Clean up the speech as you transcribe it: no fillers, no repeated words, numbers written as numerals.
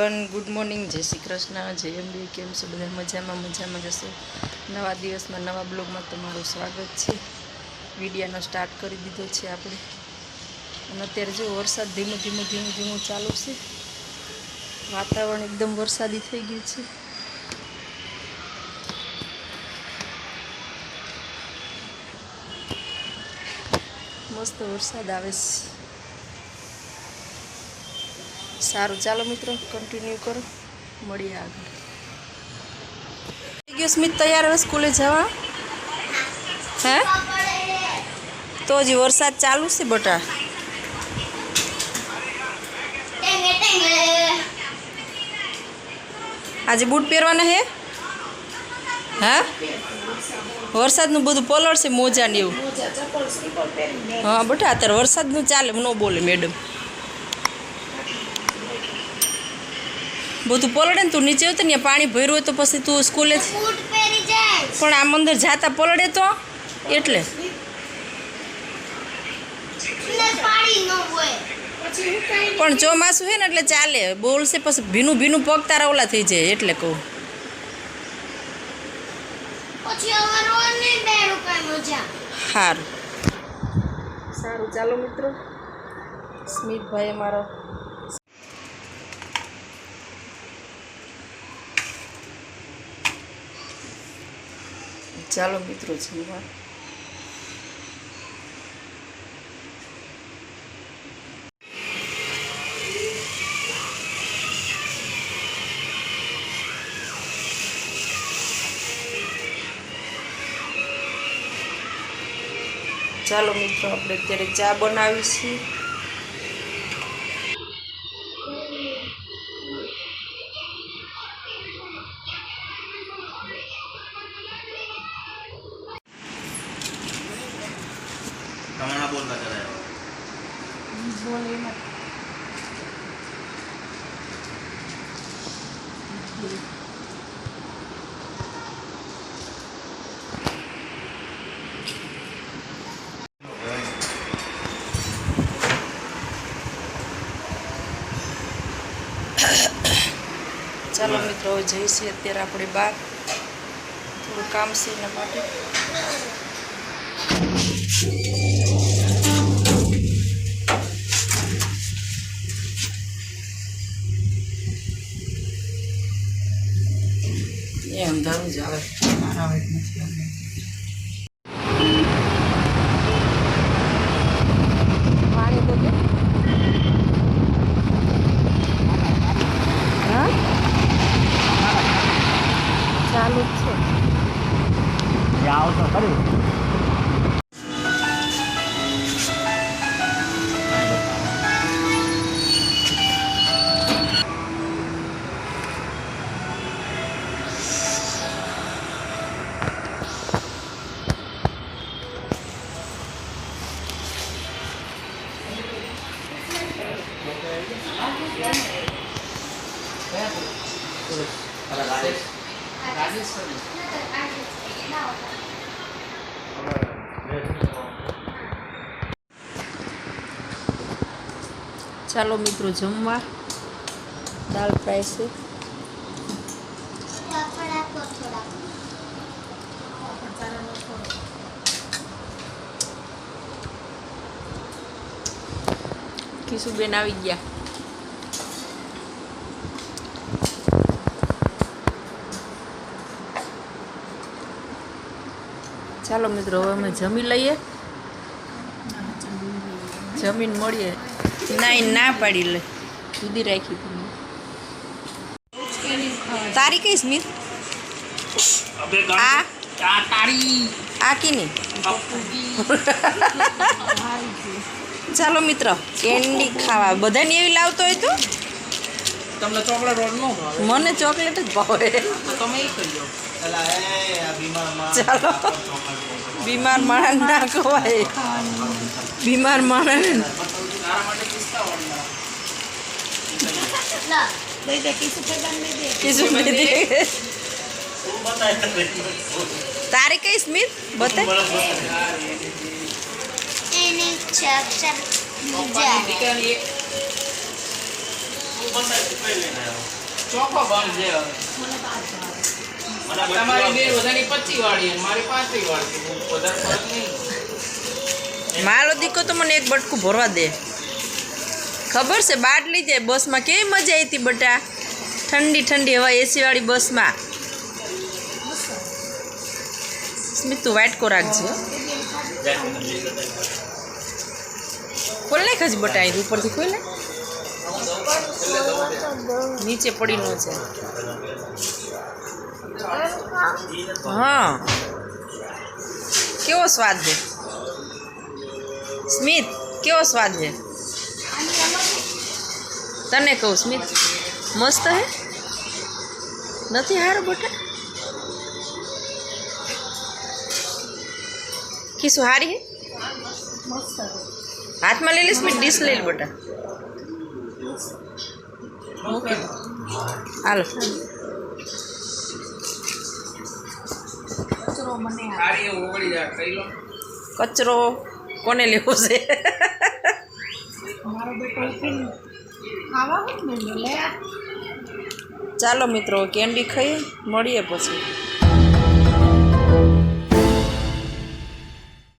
Everyone, good morning, જય શ્રી કૃષ્ણ, જય અંબે. કેમ છો બધા? મજામાં જશો. નવા દિવસમાં નવા બ્લોગમાં તમારું સ્વાગત છે. વિડીયોનો સ્ટાર્ટ કરી દીધો છે આપણે. અને અત્યારે જો વરસાદ ધીમું ચાલુ છે. વાતાવરણ એકદમ વરસાદી થઈ ગયું છે. મસ્ત વરસાદ આવે છે. સારું, ચાલો મિત્રો, કન્ટિન્યુ કરો, મળીએ આગળ. થઈ ગયો સ્મિત તૈયાર હવે સ્કૂલે જવા? હે તો હજી વરસાદ ચાલુ છે બટા. આજે બૂટ પહેરવાના હે? હા, વરસાદનું બધું પલળશે, મોજા ને એવું. હા બટા, અત્યારે વરસાદનું ચાલે, ન બોલે મેડમ. બધું પલળે ને, તું નીચે ઉતર ને, પાણી ભર્યું હોય તો પછી તું સ્કૂલે. પણ આમ અંદર જાતા પલળે તો એટલે. પણ ચોમાસું છે ને એટલે ચાલે, બોલશે પછી ભીનું પગ તારા ઓલા થઈ જાય એટલે કહું. સારું ચાલો મિત્રો. સ્મિતભાઈ અમારા ચાલો મિત્રો જમવા. ચાલો મિત્રો, આપણે અત્યારે ચા બનાવીશું. ચાલો મિત્રો, હવે જઈશું અત્યારે આપણે બહાર, થોડું કામ છે એના માટે. એ અંધારું જ આવે, આવે જ નથી આવે. પાણી તો ચાલુ જ છે. આવો તો ખરી. ચાલો મિત્રો જમવા. દાળ ફ્રાય છે. કિશુબેન આવી ગયા. ચાલો મિત્રો, હવે અમે જમી લઈએ, જમીન મળીએ. ના પાડી લે, જુદી રાખી. તારી કઈ સ્મિત? આ કીની. ચાલો મિત્ર, કેન્ડી ખાવા. બધાને એવી લાવતો હોય તો તમને ચોકલેટ રોડ નો ભાવે? મને ચોકલેટ જ ભાવે. તમે એ કરી લો. ચાલો, બીમાર માણસ ના ખવાય. બીમાર માણસ તારી કઈ સ્મિત બતા. ચોખ્ખો બંધ છે હવે. તમારી બે બધાની 25 વાળી અને મારી 35 વાળી છે. વધારે ફરક નહીં. મારો દીકો તો મને એક બટકું ભરવા દે. ખબર છે બાટ લઈ જાય બસમાં કેવી મજા આવી હતી બટા. ઠંડી ઠંડી હવા એસી વાળી બસમાં. સ્મિત તું વાટકો રાખજે હો. ખોલ નાખ હજી બટા અહીં ઉપરથી ખોલ નાખ. નીચે પડી ન છે. હા કેવો સ્વાદ છે સ્મિત, કેવો સ્વાદ છે તને કહું સ્મિત? મસ્ત હે નથી હારું બટા? કીશું હારી હે? હાથમાં લઈ લે સ્મિત, ડીશ લઈ લે બટા. ઓકે હાલો. સારી એવું ઓગળી જાય ખાઈ લો. કચરો કોને લેવો છે? ચાલો મિત્રો કેન્ડી ખાઈએ, મળીએ પછી.